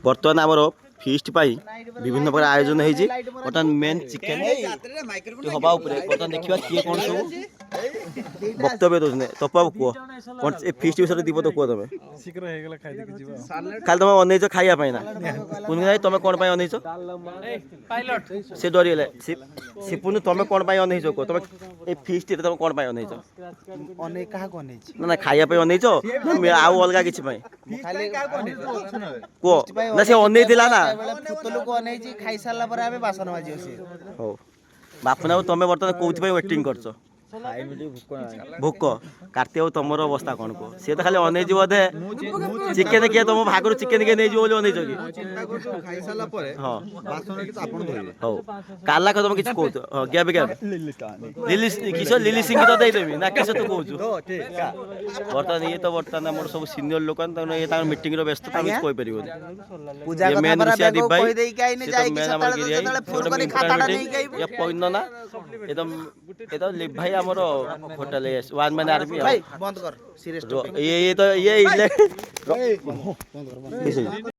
बर्तमान आमर फिस्ट विभिन्न प्रकार आयोजन होती बर्तमान मेन चिकेन हवा बर्तमान देखा किए कौन सब वक्तव्य दौरान तपा कह कौन फिस्ट विषय दीप तो कह तुम खाली तुम अनईच खावाई ना पुन तुम कौन अनईच से डरीगले सिपुन तुम कौन अनईच कह तुम ये फिस्ट तुम कौन अनईच ना खावाई अनईच आउ अलग किसी कह ना से अनई ना हो बापुना तुम बर्तमान कौन वेटिंग कर भोक कार्तिक तुम अवस्था कौन कह सी तो खाली अनईज बोधे चिकेन किए तुम भागर चिकेन किए नहीं अनईज कि हाँ हो काला तुम किसी कह गैप गैप किस लिली सिंह तो देदेवी ना किस तू कह बर्तमान ये तो बर्तमान आम सब सीनियर लोक मीटिंग व्यस्त मेन ऋषिया दीप भाई ना एकदम एकदम लिप भाई आमर होटल वन मैन आर्मी बंद कर ये तो ये